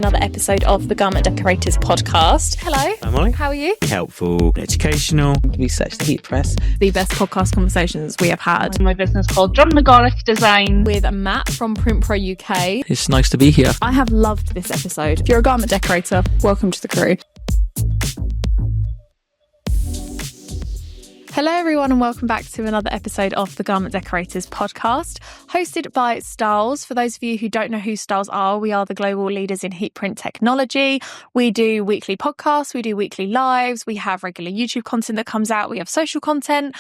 another episode of the Garment Decorators podcast. Hello. I'm Molly. How are you? Helpful, educational. Research the heat press. The best podcast conversations we have had. My business called John McGorrick Design. With Matt from Print Pro UK. It's nice to be here. I have loved this episode. If you're a garment decorator, welcome to the crew. Hello everyone and welcome back to another episode of the Garment Decorators podcast, hosted by Styles. For those of you who don't know who Styles are, we are the global leaders in heat print technology. We do weekly podcasts, we do weekly lives, we have regular YouTube content that comes out, we have social content.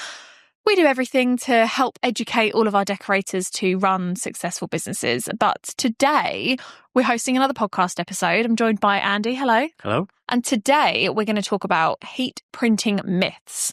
We do everything to help educate all of our decorators to run successful businesses. But today we're hosting another podcast episode. I'm joined by Andy. Hello. Hello. And today we're going to talk about heat printing myths.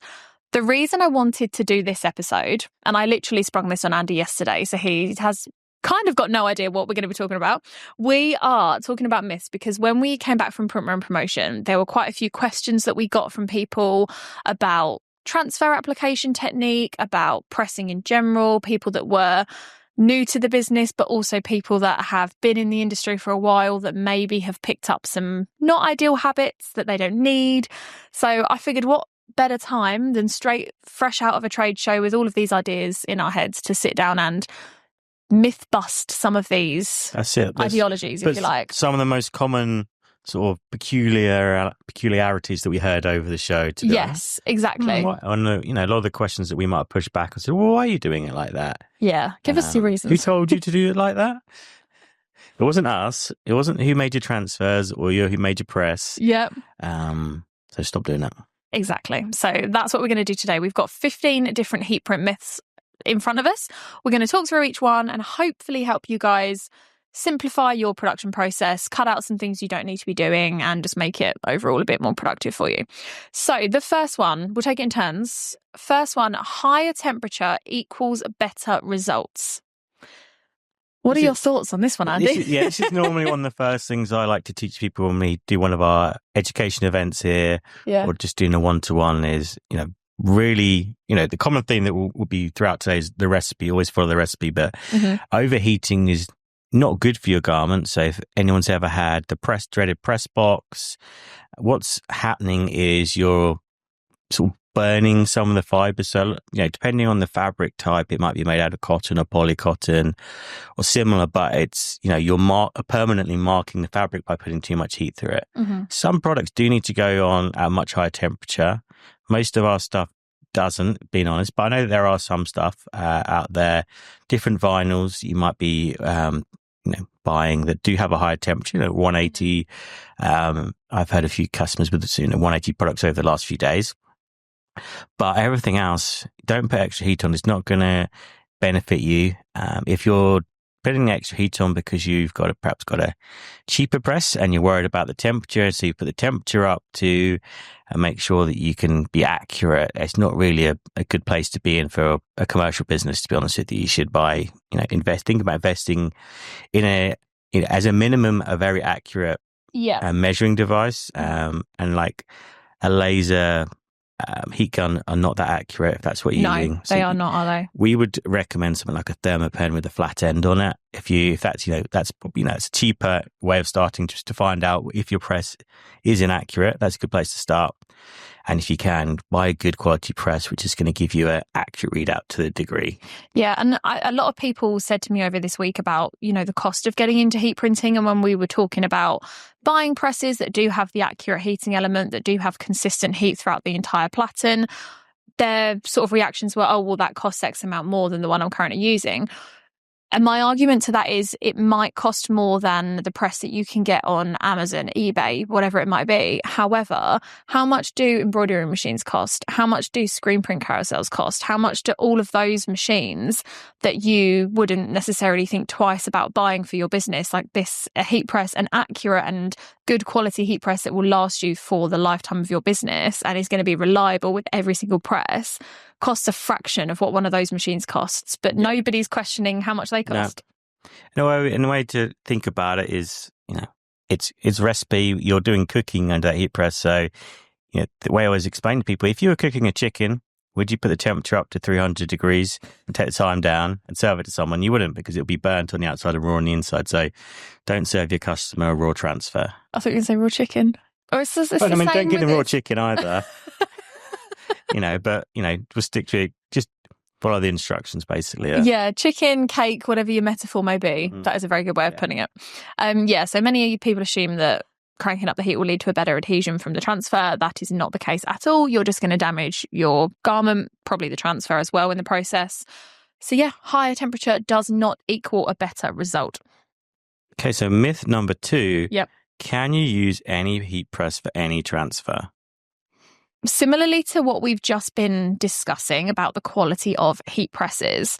The reason I wanted to do this episode, and I literally sprung this on Andy yesterday, so he has kind of got no idea what we're going to be talking about. We are talking about myths because when we came back from Print Run Promotion, there were quite a few questions that we got from people about transfer application technique, about pressing in general, people that were new to the business, but also people that have been in the industry for a while that maybe have picked up some not ideal habits that they don't need. So I figured what better time than straight fresh out of a trade show with all of these ideas in our heads to sit down and myth bust some of these ideologies, if you like. Some of the most common sort of peculiarities that we heard over the show. Yes, exactly. A lot of the questions that we might have pushed back and said, well, why are you doing it like that? Yeah, give us your reasons. Who told you to do it like that? It wasn't us. It wasn't who made your transfers or who made your press. Yep. So stop doing that. Exactly. So that's what we're going to do today. We've got 15 different heat print myths in front of us. We're going to talk through each one and hopefully help you guys simplify your production process, cut out some things you don't need to be doing, and just make it overall a bit more productive for you. So the first one, we'll take it in turns. First one, higher temperature equals better results. What are your thoughts on this one, Andy? This is normally one of the first things I like to teach people when we do one of our education events here, or just doing a one-to-one is, really, the common theme that will be throughout today is the recipe, always follow the recipe, but overheating is not good for your garment. So if anyone's ever had the dreaded press box, what's happening is you're sort of burning some of the fibers. So, depending on the fabric type, it might be made out of cotton or polycotton or similar, but it's, you're permanently marking the fabric by putting too much heat through it. Some products do need to go on at a much higher temperature. Most of our stuff doesn't, being honest, but I know there are some stuff out there, different vinyls you might be, buying that do have a higher temperature, 180. I've had a few customers with 180 products over the last few days. But everything else, don't put extra heat on. It's not going to benefit you. If you're putting extra heat on because you've perhaps got a cheaper press and you're worried about the temperature, so you put the temperature up to make sure that you can be accurate, it's not really a good place to be in for a commercial business, to be honest with you. You should think about investing in as a minimum, a very accurate measuring device, and like a laser heat gun are not that accurate if that's what you're using. No, they are not, are they? We would recommend something like a thermopen with a flat end on it. If that's it's a cheaper way of starting, just to find out if your press is inaccurate. That's a good place to start. And if you can, buy a good quality press, which is going to give you an accurate readout to the degree. Yeah, and a lot of people said to me over this week about, the cost of getting into heat printing. And when we were talking about buying presses that do have the accurate heating element, that do have consistent heat throughout the entire platen, their sort of reactions were, oh, well, that costs X amount more than the one I'm currently using. And my argument to that is it might cost more than the press that you can get on Amazon, eBay, whatever it might be. However, how much do embroidery machines cost? How much do screen print carousels cost? How much do all of those machines that you wouldn't necessarily think twice about buying for your business, like this, a heat press, an accurate and good quality heat press that will last you for the lifetime of your business and is going to be reliable with every single press, costs a fraction of what one of those machines costs, but nobody's questioning how much they cost. No. In a way to think about it is, it's recipe. You're doing cooking under that heat press. So, the way I always explain to people, if you were cooking a chicken Would you put the temperature up to 300 degrees and take the time down and serve it to someone? You wouldn't, because it'll be burnt on the outside and raw on the inside. So don't serve your customer a raw transfer. I thought you were going to say raw chicken. Or it's the I mean, same don't give them with raw it. chicken either. But just stick to it. Just follow the instructions, basically. Yeah, chicken, cake, whatever your metaphor may be. Mm-hmm. That is a very good way of putting it. So many people assume that cranking up the heat will lead to a better adhesion from the transfer. That is not the case at all. You're just going to damage your garment, probably the transfer as well in the process. So higher temperature does not equal a better result. Okay, so myth number 2. Yep. Can you use any heat press for any transfer? Similarly to what we've just been discussing about the quality of heat presses,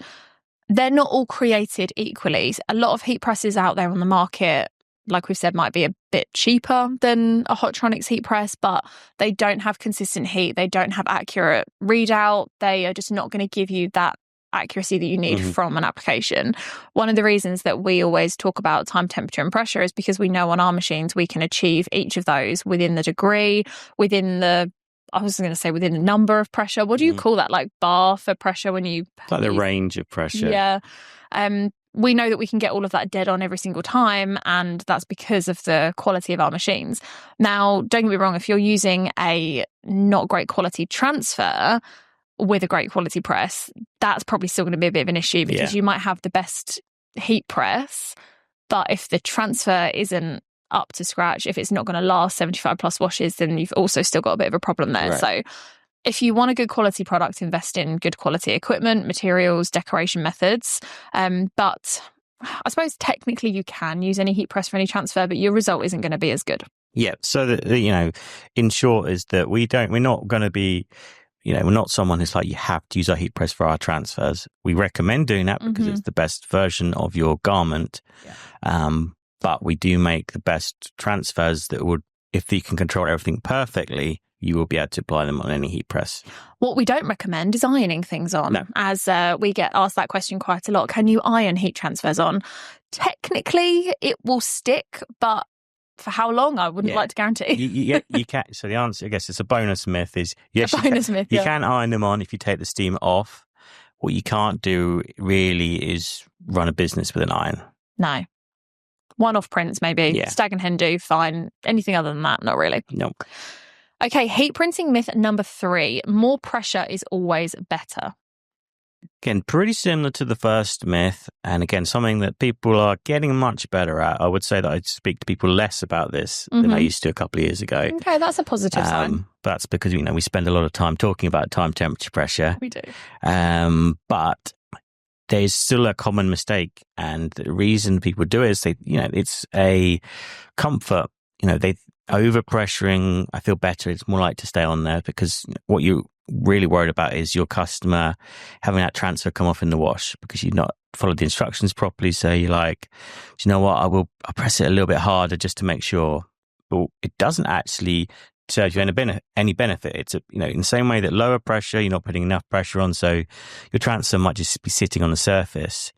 they're not all created equally. A lot of heat presses out there on the market, like we've said, might be a bit cheaper than a Hotronix heat press, but they don't have consistent heat. They don't have accurate readout. They are just not going to give you that accuracy that you need from an application. One of the reasons that we always talk about time, temperature and pressure is because we know on our machines we can achieve each of those within the degree, within the number of pressure. What do you call that? Like bar for pressure when you... Like the range of pressure. Yeah. We know that we can get all of that dead on every single time, and that's because of the quality of our machines. Now, don't get me wrong, if you're using a not great quality transfer with a great quality press, that's probably still going to be a bit of an issue, because you might have the best heat press, but if the transfer isn't up to scratch, if it's not going to last 75 plus washes, then you've also still got a bit of a problem there. Right. So if you want a good quality product, invest in good quality equipment, materials, decoration methods. But I suppose technically you can use any heat press for any transfer, but your result isn't going to be as good. Yeah. So in short, is that we're not going to be, we're not someone who's like, you have to use our heat press for our transfers. We recommend doing that because it's the best version of your garment. Yeah. But we do make the best transfers that would, if you can control everything perfectly, you will be able to apply them on any heat press. What we don't recommend is ironing things on, as we get asked that question quite a lot. Can you iron heat transfers on? Technically, it will stick, but for how long? I wouldn't like to guarantee. You can. So the answer, I guess, it's a bonus myth is yes, you can iron them on if you take the steam off. What you can't do really is run a business with an iron. No. One-off prints, maybe. Yeah. Stag and hen do, fine. Anything other than that, not really. No. Okay, heat printing myth number 3. More pressure is always better. Again, pretty similar to the first myth. And again, something that people are getting much better at. I would say that I speak to people less about this than I used to a couple of years ago. Okay, that's a positive sign. That's because, we spend a lot of time talking about time, temperature, pressure. We do. But there's still a common mistake, and the reason people do it is it's a comfort. They overpressuring. I feel better. It's more like to stay on there, because what you're really worried about is your customer having that transfer come off in the wash because you've not followed the instructions properly. So you're like, do you know what? I'll press it a little bit harder just to make sure. But it doesn't actually serve you any benefit. It's in the same way that lower pressure, you're not putting enough pressure on, so your transfer might just be sitting on the surface.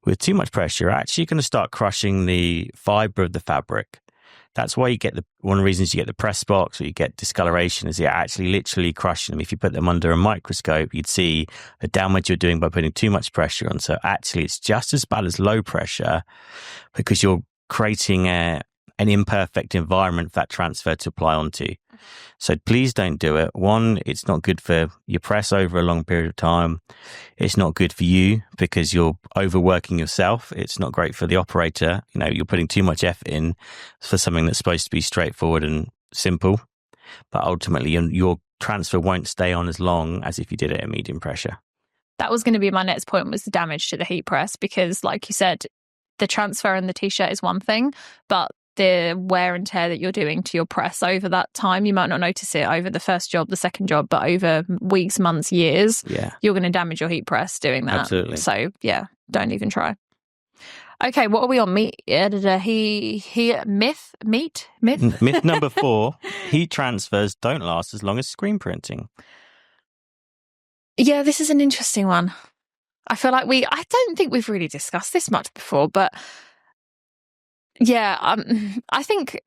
With too much pressure, you're actually going to start crushing the fiber of the fabric. That's why you get one of the reasons you get the press box or you get discoloration is you're actually literally crushing them. If you put them under a microscope, you'd see the damage you're doing by putting too much pressure on. So actually, it's just as bad as low pressure, because you're creating an imperfect environment for that transfer to apply onto. So please don't do it. One, it's not good for your press over a long period of time. It's not good for you because you're overworking yourself. It's not great for the operator. You're putting too much effort in for something that's supposed to be straightforward and simple. But ultimately, your transfer won't stay on as long as if you did it at medium pressure. That was going to be my next point, was the damage to the heat press, because like you said, the transfer and the t-shirt is one thing, but the wear and tear that you're doing to your press over that time, you might not notice it over the first job, the second job, but over weeks, months, years, you're going to damage your heat press doing that. Absolutely. So don't even try. Okay, what are we on? Myth number 4, heat transfers don't last as long as screen printing. Yeah, this is an interesting one. I feel like I don't think we've really discussed this much before, but I think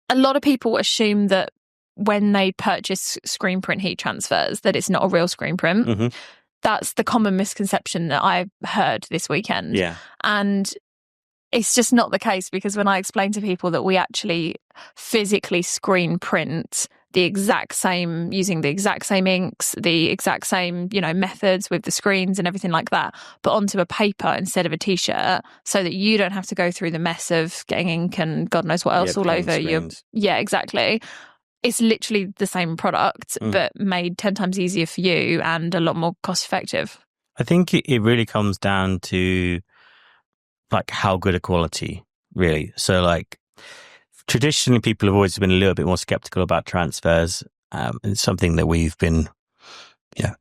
a lot of people assume that when they purchase screen print heat transfers that it's not a real screen print. Mm-hmm. That's the common misconception that I heard this weekend. Yeah. And it's just not the case, because when I explain to people that we actually physically screen print the exact same, using the exact same inks, the exact same, methods with the screens and everything like that, but onto a paper instead of a t-shirt, so that you don't have to go through the mess of getting ink and God knows what else all over you. Yeah, exactly. It's literally the same product, but made 10 times easier for you and a lot more cost effective. I think it really comes down to like how good a quality, really. So like traditionally people have always been a little bit more skeptical about transfers. And it's something that we've been,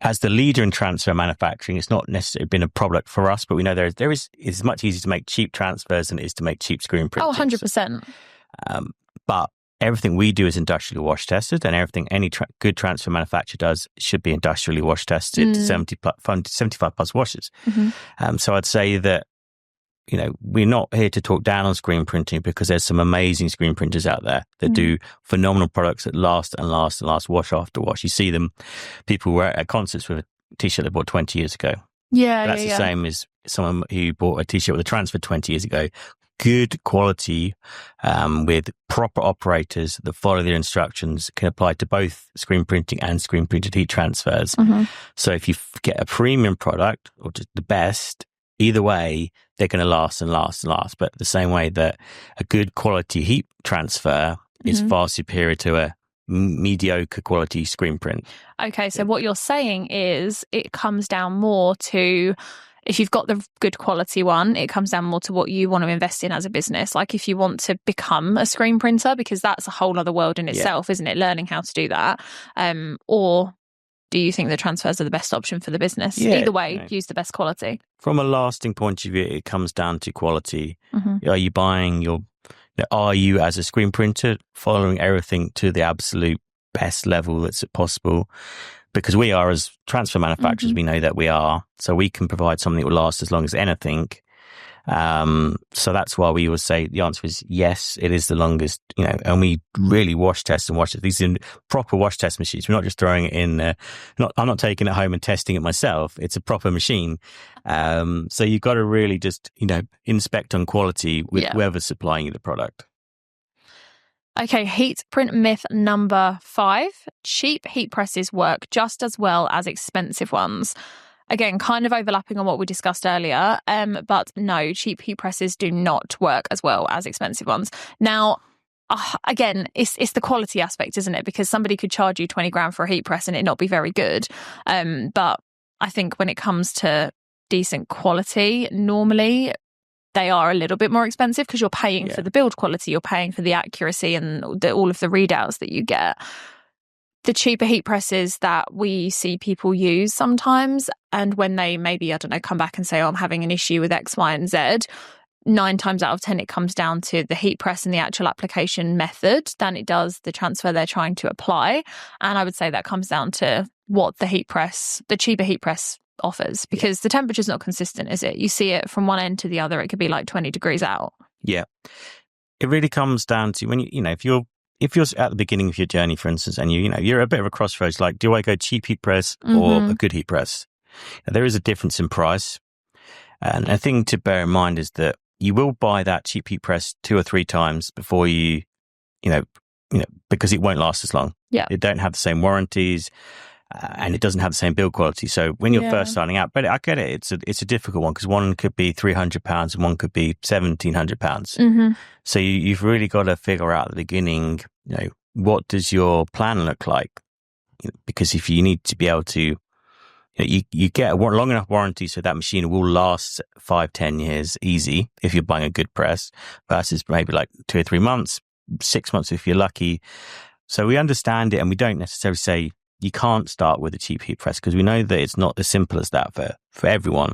as the leader in transfer manufacturing, it's not necessarily been a product for us, but we know it's much easier to make cheap transfers than it is to make cheap screen printing. Oh, 100%. But everything we do is industrially wash tested, and everything any good transfer manufacturer does should be industrially wash tested to 75 plus washes. Mm-hmm. So I'd say that, we're not here to talk down on screen printing, because there's some amazing screen printers out there that do phenomenal products that last and last and last, wash after wash. You see them, people were at concerts with a t-shirt they bought 20 years ago. Yeah, that's the same as someone who bought a t-shirt with a transfer 20 years ago. Good quality, with proper operators that follow their instructions, can apply to both screen printing and screen printed heat transfers. Mm-hmm. So if you get a premium product, or just the best, either way, they're going to last and last and last. But the same way that a good quality heat transfer is far superior to a mediocre quality screen print. Okay, so what you're saying is it comes down more to, if you've got the good quality one, it comes down more to what you want to invest in as a business. Like if you want to become a screen printer, because that's a whole other world in itself, isn't it? Learning how to do that. Or do you think the transfers are the best option for the business? Yeah, either way, use the best quality. From a lasting point of view, it comes down to quality. Mm-hmm. Are you buying are you as a screen printer following everything to the absolute best level that's possible? Because we are, as transfer manufacturers, we know that we are. So we can provide something that will last as long as anything. So that's why we always say the answer is yes, it is the longest, and we really wash test and wash it. These are proper wash test machines. We're not just throwing it in, I'm not taking it home and testing it myself. It's a proper machine. So you've got to really just, inspect on quality with whoever's supplying you the product. Okay, heat print myth number 5. Cheap heat presses work just as well as expensive ones. Again, kind of overlapping on what we discussed earlier, but no, cheap heat presses do not work as well as expensive ones. Now, again, it's the quality aspect, isn't it? Because somebody could charge you 20 grand for a heat press and it not be very good. But I think when it comes to decent quality, normally they are a little bit more expensive, because you're paying for the build quality, you're paying for the accuracy and all of the readouts that you get. The cheaper heat presses that we see people use sometimes, and when they maybe, come back and say, I'm having an issue with X, Y, and Z, 9 times out of 10, it comes down to the heat press and the actual application method than it does the transfer they're trying to apply. And I would say that comes down to what the cheaper heat press offers, because the temperature's not consistent, is it? You see it from one end to the other, it could be like 20 degrees out. Yeah. It really comes down to when if you're at the beginning of your journey, for instance, and you're a bit of a crossroads, like, do I go cheap heat press or a good heat press? Now, there is a difference in price. And a thing to bear in mind is that you will buy that cheap heat press 2 or 3 times before because it won't last as long. Yeah. It don't have the same warranties. And it doesn't have the same build quality. So when you're first starting out, but I get it, it's a difficult one, because one could be £300 and one could be £1,700. Mm-hmm. So you've really got to figure out at the beginning, what does your plan look like? Because if you need to be able to, you get a long enough warranty so that machine will last 5-10 years easy if you're buying a good press, versus maybe like 2 or 3 months, 6 months if you're lucky. So we understand it, and we don't necessarily say you can't start with a cheap heat press, because we know that it's not as simple as that for everyone.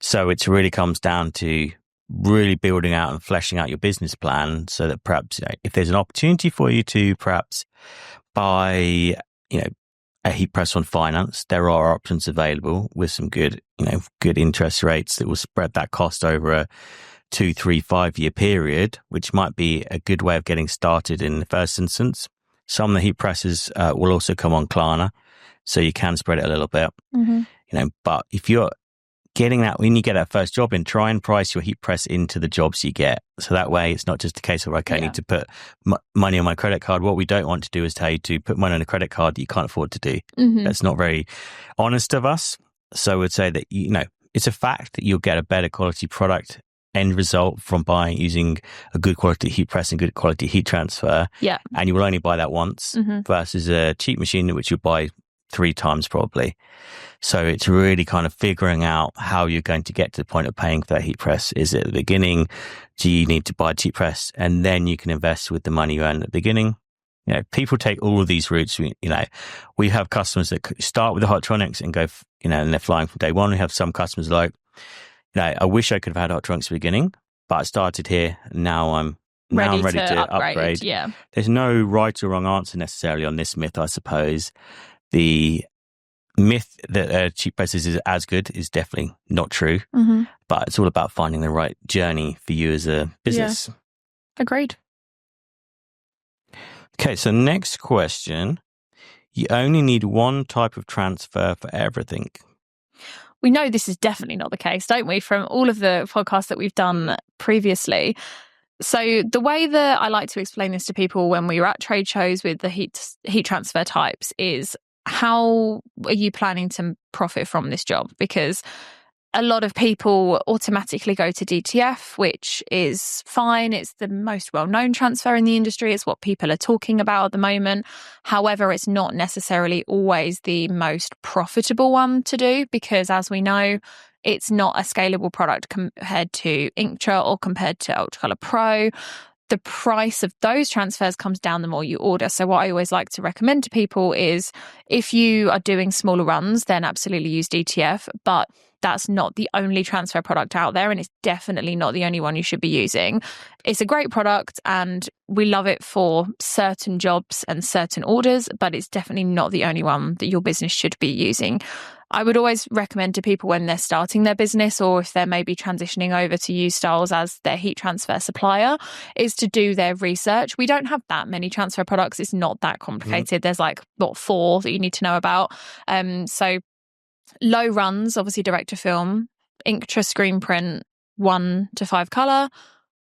So it really comes down to really building out and fleshing out your business plan, so that perhaps if there's an opportunity for you to perhaps buy a heat press on finance, there are options available with some good interest rates that will spread that cost over a 2, 3, 5 year period, which might be a good way of getting started in the first instance. Some of the heat presses will also come on Klarna, so you can spread it a little bit. But if you're getting that, when you get that first job in, try and price your heat press into the jobs you get. So that way it's not just a case of, okay, I need to put money on my credit card. What we don't want to do is tell you to put money on a credit card that you can't afford to do. That's not very honest of us. So I would say that, it's a fact that you'll get a better quality product end result from using a good quality heat press and good quality heat transfer. Yeah. And you will only buy that once versus a cheap machine, which you'll buy 3 times probably. So it's really kind of figuring out how you're going to get to the point of paying for that heat press. Is it at the beginning? Do you need to buy a cheap press and then you can invest with the money you earn at the beginning? People take all of these routes. We have customers that start with the Hotronics and go, and they're flying from day one. We have some customers like, I wish I could have had Hotronics at the beginning, but I started here. Now I'm ready to upgrade. Yeah. There's no right or wrong answer necessarily on this myth, I suppose. The myth that cheap presses is as good is definitely not true, but it's all about finding the right journey for you as a business. Yeah. Agreed. Okay, so next question. You only need one type of transfer for everything. We know this is definitely not the case, don't we, from all of the podcasts that we've done previously. So the way that I like to explain this to people when we were at trade shows with the heat transfer types is, how are you planning to profit from this job? Because a lot of people automatically go to DTF, which is fine. It's the most well-known transfer in the industry. It's what people are talking about at the moment. However, it's not necessarily always the most profitable one to do because, as we know, it's not a scalable product compared to Inktra or compared to Ultracolor Pro. The price of those transfers comes down the more you order. So what I always like to recommend to people is, if you are doing smaller runs, then absolutely use DTF, but that's not the only transfer product out there, and it's definitely not the only one you should be using. It's a great product and we love it for certain jobs and certain orders, but it's definitely not the only one that your business should be using. I would always recommend to people when they're starting their business, or if they're maybe transitioning over to use Styles as their heat transfer supplier, is to do their research. We don't have that many transfer products. It's not that complicated. There's 4 that you need to know about. So low runs, obviously direct to film, Inktra screen print, 1 to 5 color,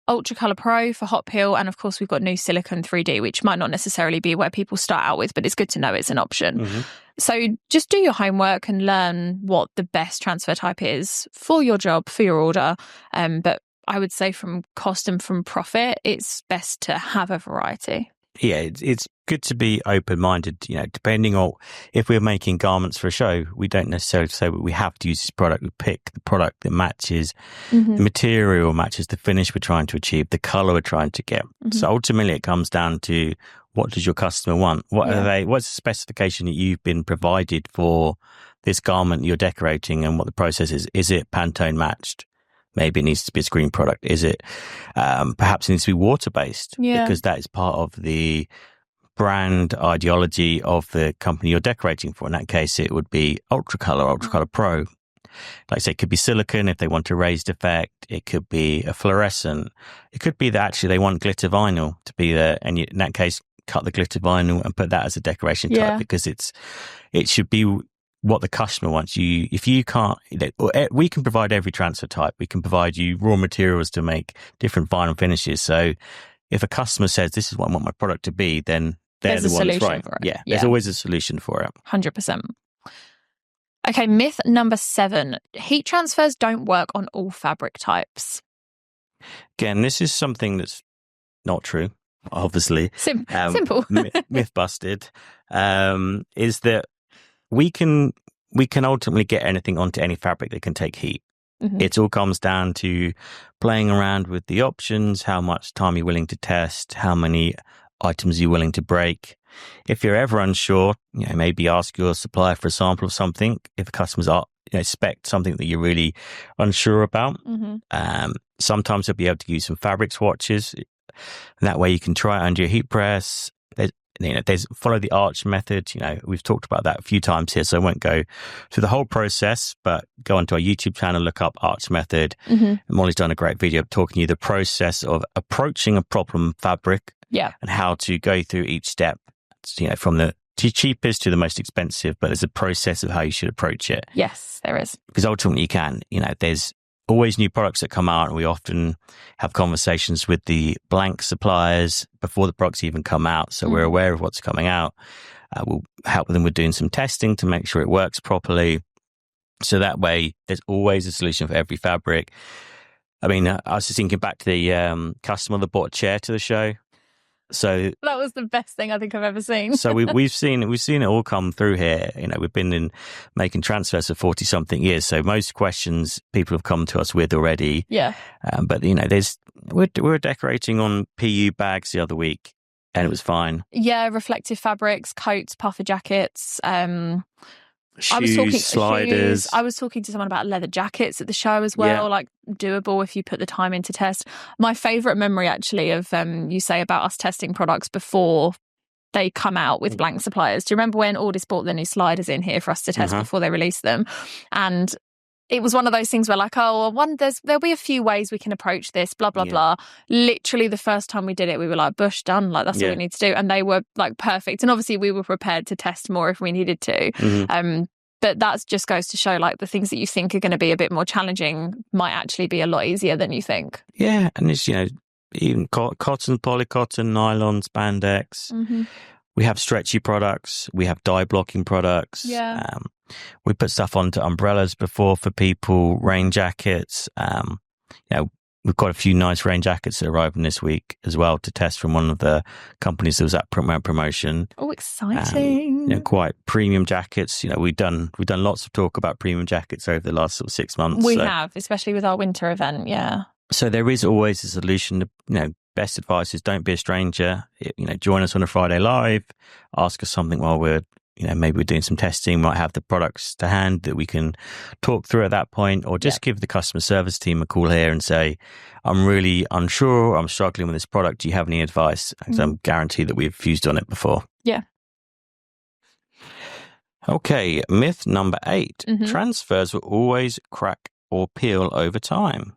Ultracolor Pro for hot peel, and of course we've got new Silicon 3D, which might not necessarily be where people start out with, but it's good to know it's an option. So just do your homework and learn what the best transfer type is for your job, for your order. But I would say from cost and from profit, it's best to have a variety. Yeah, it's good to be open-minded, depending on if we're making garments for a show, we don't necessarily say we have to use this product. We pick the product that matches the material, matches the finish we're trying to achieve, the color we're trying to get. So ultimately it comes down to, what does your customer want? What's the specification that you've been provided for this garment you're decorating, and what the process is? Is it Pantone matched? Maybe it needs to be a screen product. Is it perhaps it needs to be water-based? Because that is part of the brand ideology of the company you're decorating for. In that case, it would be Ultracolor Pro. Like I say, it could be silicone if they want a raised effect. It could be a fluorescent. It could be that actually they want glitter vinyl to be there. And in that case, cut the glitter vinyl and put that as a decoration type, because it should be what the customer wants. If you can't, we can provide every transfer type. We can provide you raw materials to make different vinyl finishes. So if a customer says, this is what I want my product to be, then they're the one that's right. There's always a solution for it. 100%. Okay, myth number 7. Heat transfers don't work on all fabric types. Again, this is something that's not true, obviously. Simple. Myth busted. Is that we can ultimately get anything onto any fabric that can take heat. It all comes down to playing around with the options, how much time you're willing to test, how many items you're willing to break. If you're ever unsure, maybe ask your supplier for a sample of something. If the customers expect something that you're really unsure about, sometimes they'll be able to use some fabric swatches. And that way you can try it under your heat press. There's follow the arch method. We've talked about that a few times here, so I won't go through the whole process, but go onto our YouTube channel, look up arch method. Molly's done a great video talking you the process of approaching a problem fabric and how to go through each step from the cheapest to the most expensive, but there's a process of how you should approach it. Yes, there is. Because ultimately you can, there's always new products that come out, and we often have conversations with the blank suppliers before the products even come out. So we're aware of what's coming out. We'll help them with doing some testing to make sure it works properly. So that way there's always a solution for every fabric. I mean, I was just thinking back to the customer that bought a chair to the show. So that was the best thing I think I've ever seen. So we've seen it all come through here. We've been making transfers for 40 something years. So most questions people have come to us with already. Yeah. But we were decorating on PU bags the other week, and it was fine. Yeah, reflective fabrics, coats, puffer jackets. Sliders. Shoes. I was talking to someone about leather jackets at the show as well, like doable if you put the time in to test. My favourite memory actually of you say about us testing products before they come out with blank suppliers. Do you remember when Audis bought the new sliders in here for us to test before they released them? And it was one of those things where there'll be a few ways we can approach this, blah, blah, blah. Literally the first time we did it, we were like, bush, done. Like, that's all we need to do. And they were like perfect. And obviously we were prepared to test more if we needed to. But that just goes to show like the things that you think are going to be a bit more challenging might actually be a lot easier than you think. Yeah. And it's, even cotton, polycotton, nylon, spandex. We have stretchy products. We have dye blocking products. Yeah. We put stuff onto umbrellas before for people, rain jackets. We've got a few nice rain jackets that are arriving this week as well to test from one of the companies that was at promotion. Oh, exciting. Quite premium jackets. We've done lots of talk about premium jackets over the last sort of 6 months. We have, especially with our winter event. Yeah. So there is always a solution. Best advice is don't be a stranger. Join us on a Friday Live. Ask us something while we're maybe we're doing some testing, might have the products to hand that we can talk through at that point, or just give the customer service team a call here and say, I'm really unsure, I'm struggling with this product. Do you have any advice? Because I'm guaranteed that we've used on it before. Yeah. Okay, myth number 8. Transfers will always crack or peel over time.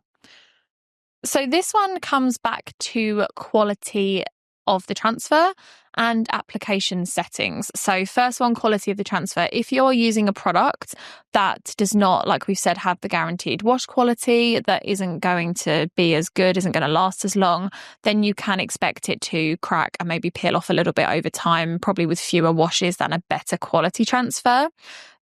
So this one comes back to quality of the transfer and application settings. So first one, quality of the transfer. If you're using a product that does not, like we've said, have the guaranteed wash quality, that isn't going to be as good, isn't going to last as long, then you can expect it to crack and maybe peel off a little bit over time, probably with fewer washes than a better quality transfer.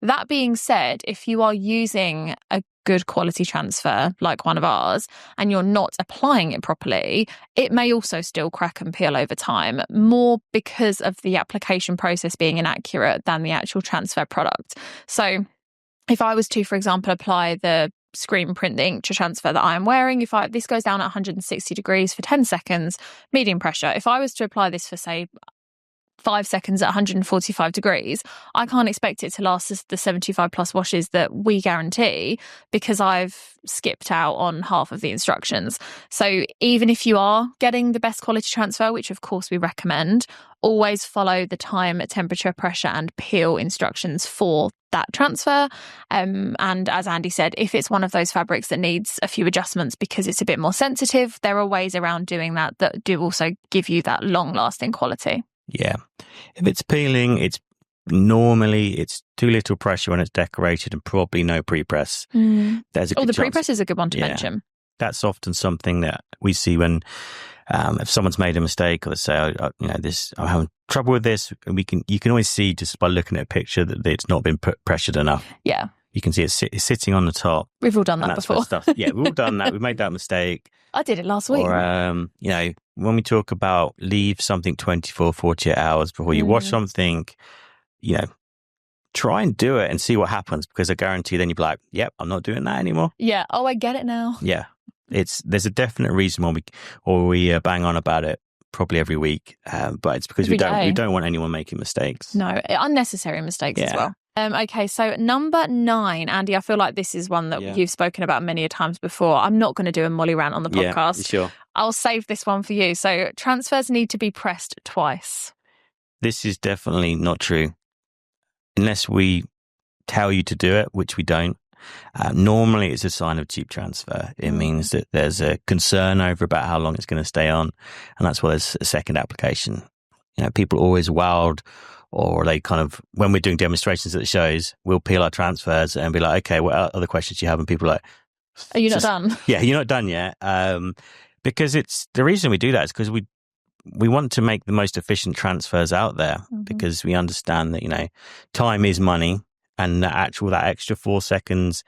That being said, if you are using a good quality transfer like one of ours and you're not applying it properly, it may also still crack and peel over time, more because of the application process being inaccurate than the actual transfer product. So if I was to, for example, apply the screen print, the ink to transfer that I am wearing, this goes down at 160 degrees for 10 seconds, medium pressure. If I was to apply this for, say, 5 seconds at 145 degrees, I can't expect it to last the 75 plus washes that we guarantee because I've skipped out on half of the instructions. So even if you are getting the best quality transfer, which of course we recommend, always follow the time, temperature, pressure and peel instructions for that transfer. And as Andy said, if it's one of those fabrics that needs a few adjustments because it's a bit more sensitive, there are ways around doing that do also give you that long lasting quality. Yeah. If it's peeling, it's too little pressure when it's decorated and probably no pre-press. There's a good the chance. pre-press is a good one to mention. That's often something that we see when if someone's made a mistake or they say, I'm having trouble with this, and you can always see just by looking at a picture that it's not been pressured enough. Yeah. You can see it's sitting on the top. We've all done that before. Yeah, we've all done that. We've made that mistake. I did it last week. Or, when we talk about leave something 24, 48 hours before you wash something, try and do it and see what happens, because I guarantee then you'll be like, yep, I'm not doing that anymore. Yeah. Oh, I get it now. Yeah. There's a definite reason why we bang on about it probably every week. But it's because we don't want anyone making mistakes. No, unnecessary mistakes as well. Okay, so number 9, Andy, I feel like this is one that you've spoken about many a times before. I'm not going to do a Molly rant on the podcast. Yeah, sure. I'll save this one for you. So transfers need to be pressed twice. This is definitely not true. Unless we tell you to do it, which we don't. Normally it's a sign of cheap transfer. It means that there's a concern over about how long it's going to stay on. And that's why there's a second application. people are always wowed, or they kind of, when we're doing demonstrations at the shows, we'll peel our transfers and be like, okay, what other questions do you have? And people are like, are you not done? Yeah, you're not done yet. Because the reason we do that is because we want to make the most efficient transfers out there, because we understand that, time is money, and that extra 4 seconds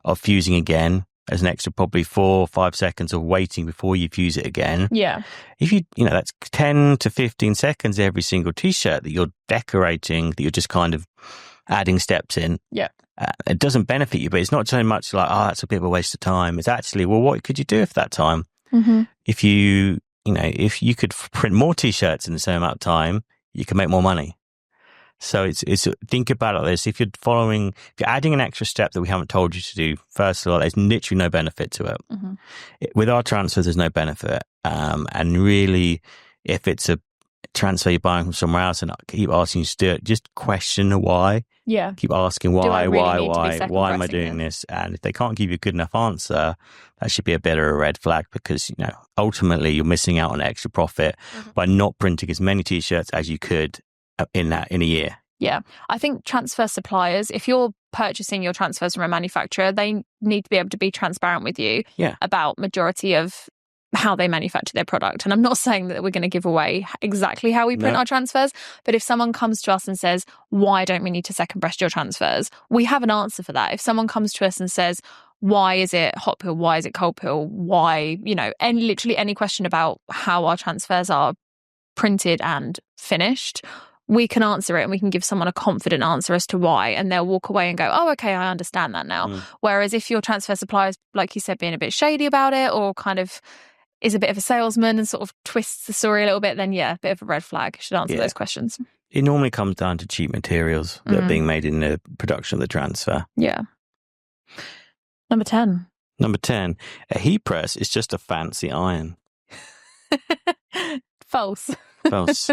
of fusing again as an extra probably 4 or 5 seconds of waiting before you fuse it again. Yeah. If that's 10 to 15 seconds every single t-shirt that you're decorating, that you're just kind of adding steps in. Yeah. It doesn't benefit you, but it's not so much like, oh, that's a bit of a waste of time. It's actually, well, what could you do with that time? If if you could print more t-shirts in the same amount of time, you can make more money. So it's think about it like this. If you're adding an extra step that we haven't told you to do, first of all, there's literally no benefit to it. With our transfers, there's no benefit. And really, if it's a transfer you're buying from somewhere else and I keep asking you to do it, just question the why. Yeah. Keep asking why am I doing this? this? And if they can't give you a good enough answer, that should be a bit of a red flag, because, ultimately you're missing out on extra profit by not printing as many t-shirts as you could in a year. Yeah. I think transfer suppliers, if you're purchasing your transfers from a manufacturer, they need to be able to be transparent with you about majority of how they manufacture their product. And I'm not saying that we're going to give away exactly how we print our transfers, but if someone comes to us and says, why don't we need to second breast your transfers? We have an answer for that. If someone comes to us and says, why is it hot pill? Why is it cold pill? Why, and literally any question about how our transfers are printed and finished, we can answer it, and we can give someone a confident answer as to why, and they'll walk away and go, oh, okay, I understand that now. Whereas if your transfer supplier is, like you said, being a bit shady about it, or kind of is a bit of a salesman and sort of twists the story a little bit, then a bit of a red flag. Should answer those questions. It normally comes down to cheap materials that are being made in the production of the transfer. Yeah. Number 10. A heat press is just a fancy iron. False.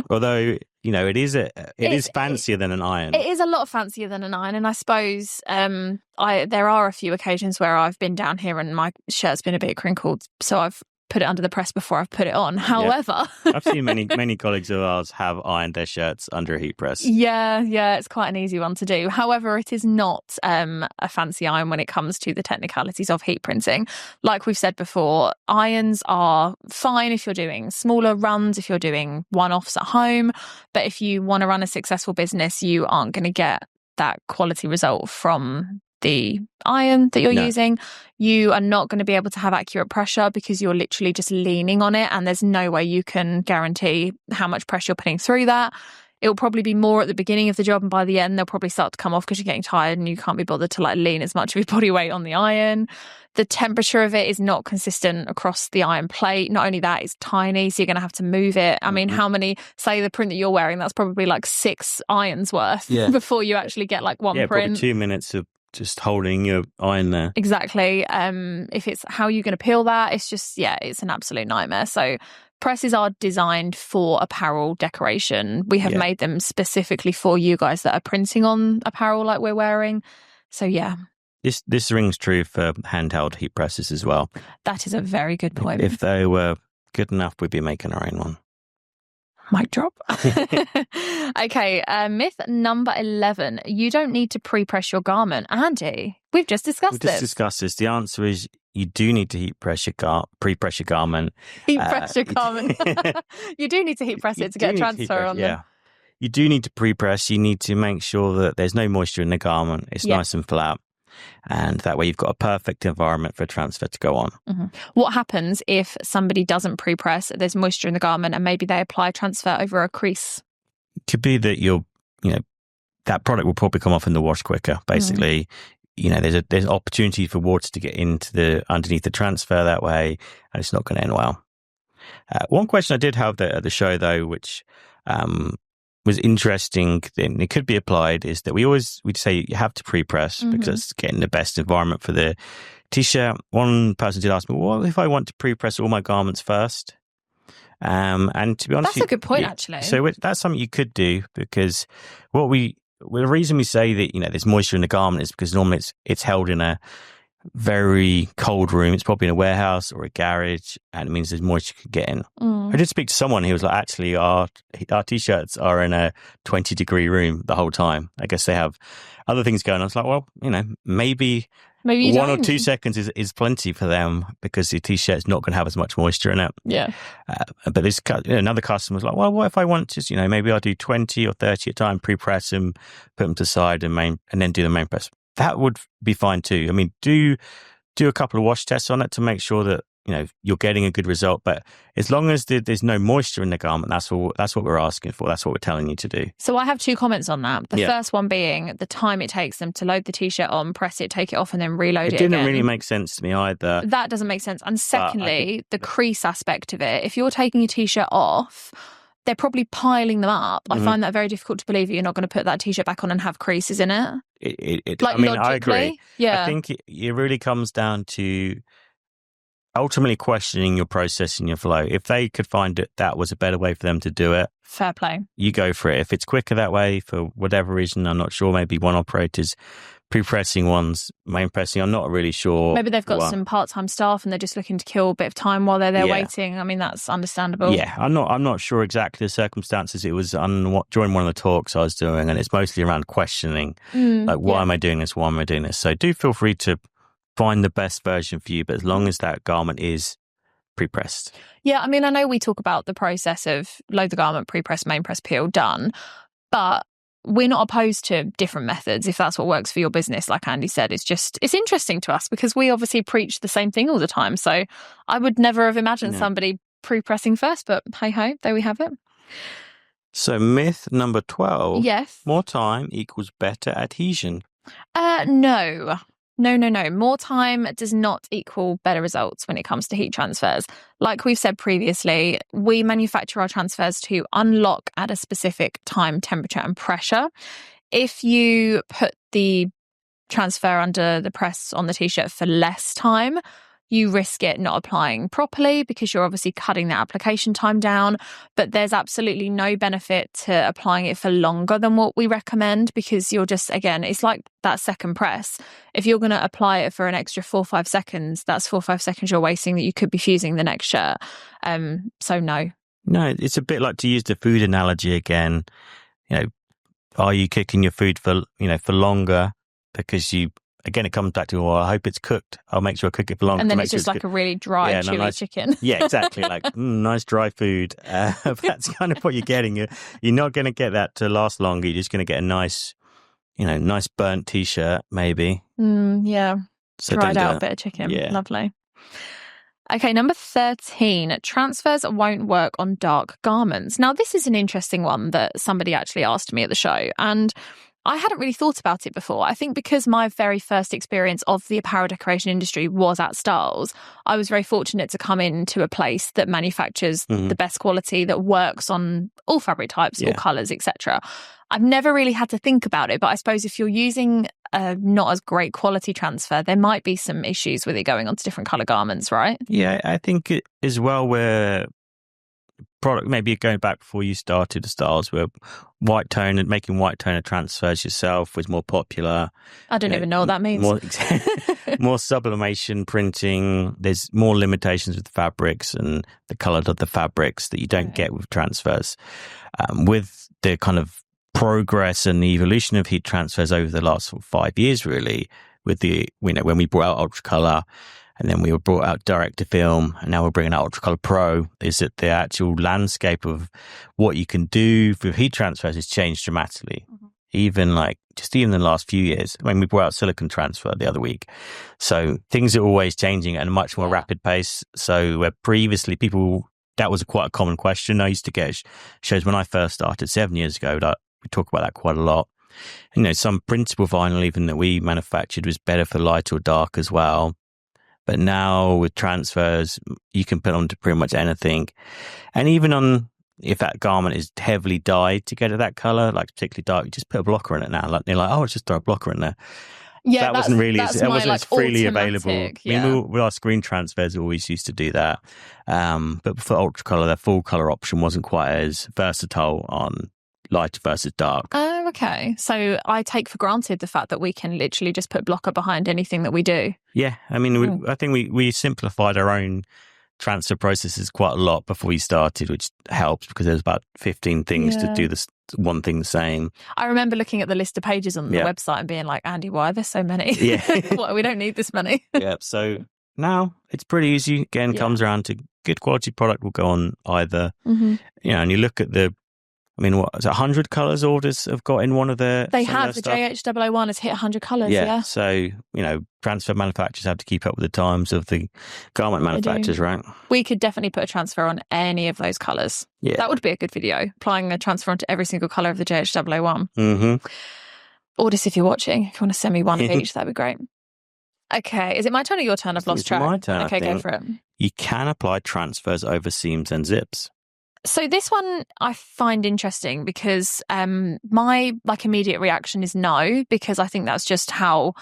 Although, it is fancier than an iron. It is a lot fancier than an iron. And I suppose there are a few occasions where I've been down here and my shirt's been a bit crinkled. So I've put it under the press before I've put it on. However, I've seen many colleagues of ours have ironed their shirts under a heat press. Yeah, it's quite an easy one to do. However, it is not a fancy iron when it comes to the technicalities of heat printing. Like we've said before, irons are fine if you're doing smaller runs, if you're doing one-offs at home. But if you want to run a successful business, you aren't going to get that quality result from the iron that you're using. You are not going to be able to have accurate pressure because you're literally just leaning on it, and there's no way you can guarantee how much pressure you're putting through that. It'll probably be more at the beginning of the job, and by the end they'll probably start to come off because you're getting tired and you can't be bothered to lean as much of your body weight on the iron. The temperature of it is not consistent across the iron plate. Not only that, it's tiny, so you're going to have to move it. I mean, how many, say the print that you're wearing, that's probably 6 irons worth before you actually get one print. Probably 2 minutes of just holding your iron there. Exactly. If it's how you're going to peel that, it's just, it's an absolute nightmare. So presses are designed for apparel decoration. We have made them specifically for you guys that are printing on apparel like we're wearing. So This rings true for handheld heat presses as well. That is a very good point. If they were good enough, we'd be making our own one. Mic drop. Okay, myth number 11. You don't need to pre-press your garment. Andy, we've just discussed this. The answer is you do need to pre-press your garment. Heat press your garment. You do need to heat press it to get transfer on them. You do need to pre-press. You need to make sure that there's no moisture in the garment. It's nice and flat. And that way you've got a perfect environment for a transfer to go on. What happens if somebody doesn't pre-press, there's moisture in the garment, and maybe they apply transfer over a crease? It could be that that product will probably come off in the wash quicker. Basically, there's an opportunity for water to get into underneath the transfer that way, and it's not going to end well. One question I did have at the show, though, which was interesting, and it could be applied, is that we'd say you have to pre-press because it's getting the best environment for the t-shirt. One person did ask me, what if I want to pre-press all my garments first? And to be honest, that's a good point, actually. So that's something you could do, because the reason we say that there's moisture in the garment is because normally it's held in a very cold room. It's probably in a warehouse or a garage, and it means there's moisture could get in. I did speak to someone who was like, actually, our t-shirts are in a 20-degree room the whole time. I guess they have other things going on. I was like, well, maybe you 1 don't. or 2 seconds is plenty for them because the t-shirt's not going to have as much moisture in it. Yeah. But this another customer was like, well, what if I want to, maybe I'll do 20 or 30 at a time, pre-press them, put them to the side and then do the main press. That would be fine too. I mean, do a couple of wash tests on it to make sure that you're getting a good result. But as long as there's no moisture in the garment, that's what we're asking for. That's what we're telling you to do. So I have 2 comments on that. The first one being the time it takes them to load the t-shirt on, press it, take it off, and then reload it again. It didn't really make sense to me either. That doesn't make sense. And secondly, the crease aspect of it. If you're taking a t-shirt off, they're probably piling them up. I find that very difficult to believe that you're not going to put that t-shirt back on and have creases in it. Logically, I agree. Yeah. I think it really comes down to ultimately questioning your process and your flow. If they could find that was a better way for them to do it, fair play. You go for it. If it's quicker that way, for whatever reason, I'm not sure. Maybe one operator's pre-pressing, one's main pressing. I'm not really sure. Maybe they've got some part-time staff and they're just looking to kill a bit of time while they're there waiting. I mean, that's understandable. Yeah, I'm not sure exactly the circumstances. It was during one of the talks I was doing, and it's mostly around questioning, why am I doing this? Why am I doing this? So do feel free to find the best version for you, but as long as that garment is pre-pressed. Yeah, I mean, I know we talk about the process of load the garment, pre-press, main press, peel, done, but we're not opposed to different methods if that's what works for your business. Like Andy said, it's interesting to us because we obviously preach the same thing all the time. So I would never have imagined somebody pre-pressing first, but hey ho, there we have it. So myth number 12. Yes. More time equals better adhesion. No. More time does not equal better results when it comes to heat transfers. Like we've said previously, we manufacture our transfers to unlock at a specific time, temperature, and pressure. If you put the transfer under the press on the t-shirt for less time, you risk it not applying properly because you're obviously cutting the application time down. But there's absolutely no benefit to applying it for longer than what we recommend because you're just, again, it's like that second press. If you're going to apply it for an extra 4 or 5 seconds, that's 4 or 5 seconds you're wasting that you could be fusing the next shirt. So no. No, it's a bit like, to use the food analogy again, are you cooking your food for longer because again, it comes back to, I hope it's cooked. I'll make sure I cook it for longer. And then it's just like a really dry, chewy chicken. Yeah, exactly. Like nice dry food. That's kind of what you're getting. You're not going to get that to last longer. You're just going to get a nice burnt t-shirt, maybe. Yeah. So dried out bit of chicken. Yeah. Lovely. Okay, number 13, transfers won't work on dark garments. Now, this is an interesting one that somebody actually asked me at the show, and I hadn't really thought about it before. I think because my very first experience of the apparel decoration industry was at Styles, I was very fortunate to come into a place that manufactures the best quality, that works on all fabric types, all colours, etc. I've never really had to think about it, but I suppose if you're using a not as great quality transfer, there might be some issues with it going onto different colour garments, right? Yeah, I think as well where product, maybe going back before you started the Styles, where making white toner transfers yourself was more popular. I don't even know what that means. More sublimation printing. There's more limitations with fabrics and the colour of the fabrics that you don't get with transfers. With the kind of progress and the evolution of heat transfers over the last 5 years, really, with when we brought out Ultra Colour, and then we were brought out direct to film, and now we're bringing out Ultra Colour Pro, is that the actual landscape of what you can do with heat transfers has changed dramatically. Even in the last few years. When we brought out silicone transfer the other week. So things are always changing at a much more rapid pace. So where previously that was quite a common question. I used to get shows when I first started 7 years ago. We talk about that quite a lot. Some printable vinyl even that we manufactured was better for light or dark as well. But now with transfers, you can put onto pretty much anything. And even if that garment is heavily dyed to get it that colour, like particularly dark, you just put a blocker in it now. Like, they're like, let's just throw a blocker in there. Yeah, that wasn't really as freely available. Yeah. I mean, with our screen transfers, we always used to do that. But for Ultra Colour, their full colour option wasn't quite as versatile on light versus dark. Oh, okay. So I take for granted the fact that we can literally just put blocker behind anything that we do. Yeah. I mean, I think we simplified our own transfer processes quite a lot before we started, which helps because there's about 15 things to do this one thing the same. I remember looking at the list of pages on the website and being like, Andy, why are there so many? Yeah. Well, we don't need this many. Yeah. So now it's pretty easy. Again, comes around to good quality product will go on either. Mm-hmm. You know, and you look at what is it, 100 colours orders have got in one of their... They have. The JH001 has hit 100 colours, yeah. So, you know, transfer manufacturers have to keep up with the times of the garment manufacturers, right? We could definitely put a transfer on any of those colours. Yeah. That would be a good video, applying a transfer onto every single colour of the JH001. Mm-hmm. Orders if you're watching. If you want to send me one of each, that'd be great. Okay, is it my turn or your turn? I've lost track. My turn, okay, go for it. You can apply transfers over seams and zips. So this one I find interesting because my immediate reaction is no, because I think that's just how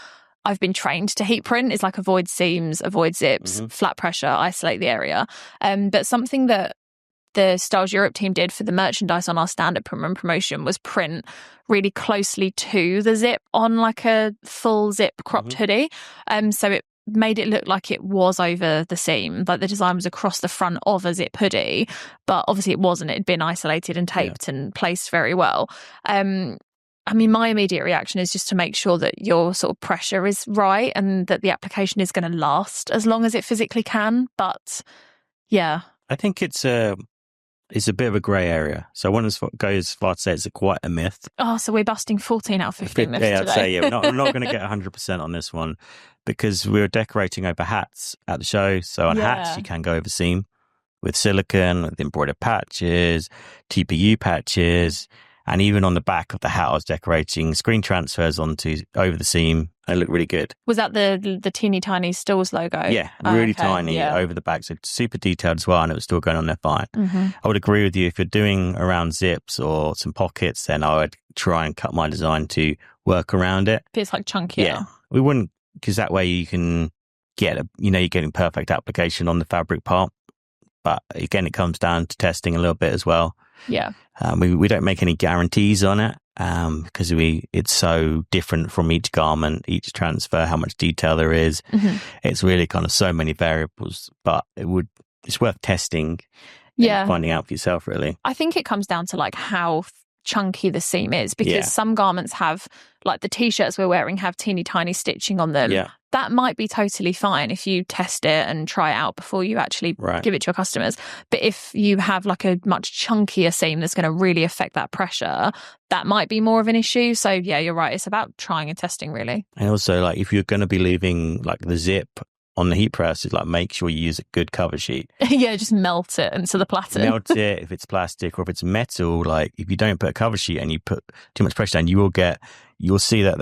I've been trained to heat print, is like avoid seams, avoid zips, flat pressure, isolate the area. But something that the Styles Europe team did for the merchandise on our standard promotion was print really closely to the zip on like a full zip cropped hoodie. So it made it look like it was over the seam, like the design was across the front of a zip hoodie, but obviously it wasn't. It had been isolated and taped and placed very well. I mean, my immediate reaction is just to make sure that your sort of pressure is right and that the application is going to last as long as it physically can. But yeah, I think it's a bit of a grey area. So I wouldn't go as far to say it's quite a myth. Oh, so we're busting 14 out of 15 myths today. I'd say, we're not going to get 100% on this one because we were decorating over hats at the show. So on hats, you can go over seam with silicone, with embroidered patches, TPU patches, and even on the back of the hat, I was decorating screen transfers over the seam. They look really good. Was that the teeny tiny Stills logo? Yeah, really tiny over the back. So super detailed as well, and it was still going on there fine. Mm-hmm. I would agree with you. If you're doing around zips or some pockets, then I would try and cut my design to work around it. It's like chunkier. Yeah, we wouldn't, because that way you can get you're getting perfect application on the fabric part. But again, it comes down to testing a little bit as well. Yeah. We don't make any guarantees on it because it's so different from each garment, each transfer, how much detail there is. Mm-hmm. It's really kind of so many variables, but it's worth testing and finding out for yourself, really. I think it comes down to like how chunky the seam is, because some garments have, like the t-shirts we're wearing have teeny tiny stitching on them. Yeah. That might be totally fine if you test it and try it out before you actually give it to your customers. But if you have like a much chunkier seam that's going to really affect that pressure, that might be more of an issue. So yeah, you're right. It's about trying and testing, really. And also, like, if you're going to be leaving like the zip on the heat press, is like make sure you use a good cover sheet. Yeah, just melt it into the platen. Melt it if it's plastic, or if it's metal. Like if you don't put a cover sheet and you put too much pressure down, you'll see that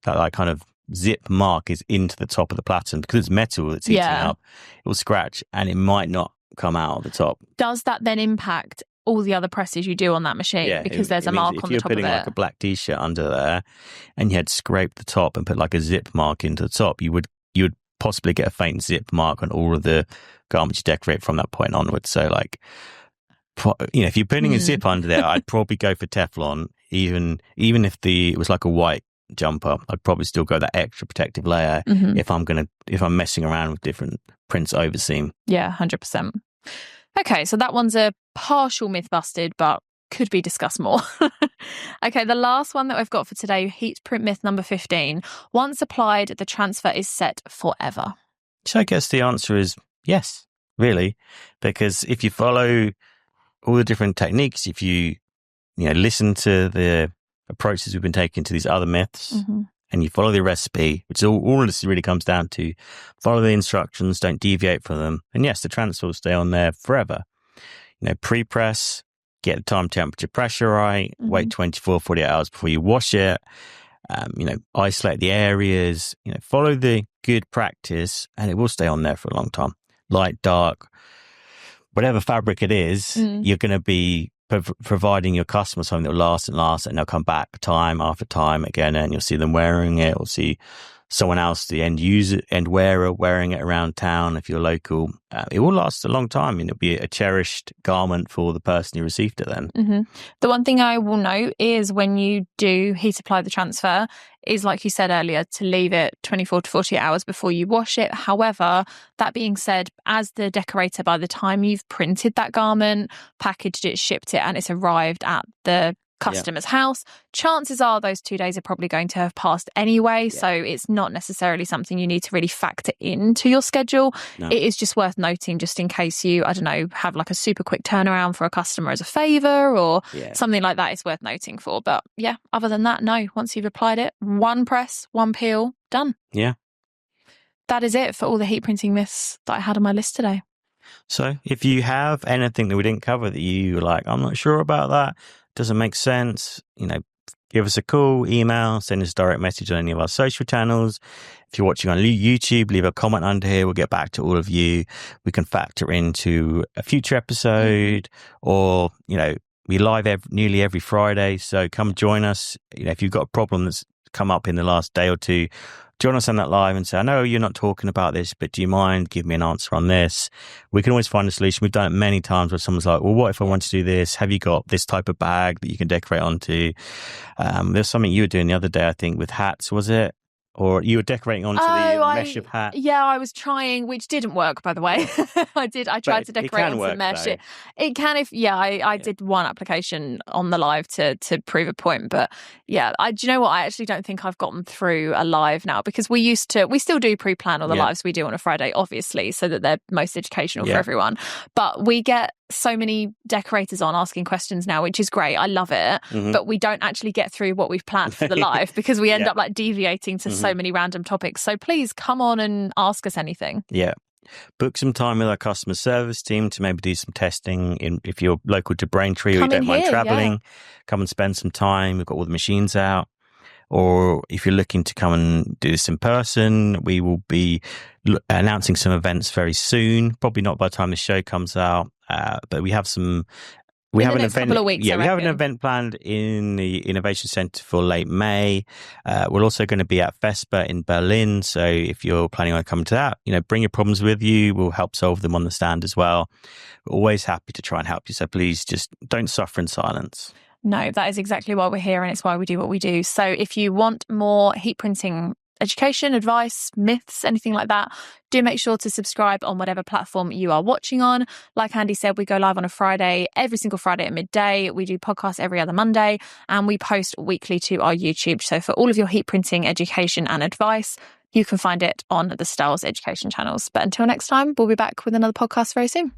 like kind of zip mark is into the top of the platen because it's metal that's heating up. It will scratch and it might not come out of the top. Does that then impact all the other presses you do on that machine because there's a mark on the top of it? If you're putting like a black t-shirt under there and you had scraped the top and put like a zip mark into the top, you would possibly get a faint zip mark on all of the garments you decorate from that point onwards. So like, if you're putting a zip under there, I'd probably go for Teflon. Even if it was like a white jumper, I'd probably still go that extra protective layer if I'm messing around with different prints over seam. Yeah, 100%. Okay, so that one's a partial myth busted, but could be discussed more. Okay, the last one that we've got for today, heat print myth number 15. Once applied, the transfer is set forever. So I guess the answer is yes, really, because if you follow all the different techniques, if you listen to the approaches we've been taking to these other myths, and you follow the recipe, which is all of this really comes down to, follow the instructions, don't deviate from them, and yes, the transfer will stay on there forever. Pre-press, get the time, temperature, pressure right, wait 24, 48 hours before you wash it, isolate the areas, follow the good practice, and it will stay on there for a long time. Light, dark, whatever fabric it is, you're going to be providing your customers something that will last and last, and they'll come back time after time again, and you'll see them wearing it, or see someone else, the end user, end wearer, wearing it around town. If you're local, it will last a long time, and it'll be a cherished garment for the person who received it then. Mm-hmm. The one thing I will note is when you do heat apply the transfer is, like you said earlier, to leave it 24 to 48 hours before you wash it. However, that being said, as the decorator, by the time you've printed that garment, packaged it, shipped it, and it's arrived at the customer's house, chances are those 2 days are probably going to have passed anyway. So it's not necessarily something you need to really factor into your schedule. No. It is just worth noting, just in case you, I don't know, have like a super quick turnaround for a customer as a favour or something like that. It's worth noting for. But yeah, other than that, no. Once you've applied it, one press, one peel, done. Yeah. That is it for all the heat printing myths that I had on my list today. So if you have anything that we didn't cover that you like, I'm not sure about that, doesn't make sense, give us a call, email, send us a direct message on any of our social channels. If you're watching on YouTube, leave a comment under here. We'll get back to all of you. We can factor into a future episode, or, we live nearly every Friday. So come join us. If you've got a problem that's come up in the last day or two, join us on that live and say, I know you're not talking about this, but do you mind? Give me an answer on this. We can always find a solution. We've done it many times where someone's like, well, what if I want to do this? Have you got this type of bag that you can decorate onto? There's something you were doing the other day, I think, with hats, was it? Or you were decorating onto the mesh of hat? Yeah, I was trying, which didn't work, by the way. I tried to decorate onto the mesh. It can if, I did one application on the live to prove a point. But yeah, do you know what? I actually don't think I've gotten through a live now, because we still do pre-plan all the lives we do on a Friday, obviously, so that they're most educational for everyone. But we get so many decorators on asking questions now, which is great. I love it. Mm-hmm. But we don't actually get through what we've planned for the live because we end up like deviating to so many random topics. So please come on and ask us anything. Yeah. Book some time with our customer service team to maybe do some testing. If you're local to Braintree or you don't mind traveling, come and spend some time. We've got all the machines out. Or if you're looking to come and do this in person, we will be announcing some events very soon. Probably not by the time the show comes out, but we have some. We have an event. Couple of weeks, we have an event planned in the Innovation Centre for late May. We're also going to be at FESPA in Berlin. So if you're planning on coming to that, bring your problems with you. We'll help solve them on the stand as well. We're always happy to try and help you. So please just don't suffer in silence. No, that is exactly why we're here, and it's why we do what we do. So if you want more heat printing education, advice, myths, anything like that, do make sure to subscribe on whatever platform you are watching on. Like Andy said, we go live on a Friday, every single Friday at midday. We do podcasts every other Monday, and we post weekly to our YouTube. So for all of your heat printing education and advice, you can find it on the Styles Education channels. But until next time, we'll be back with another podcast very soon.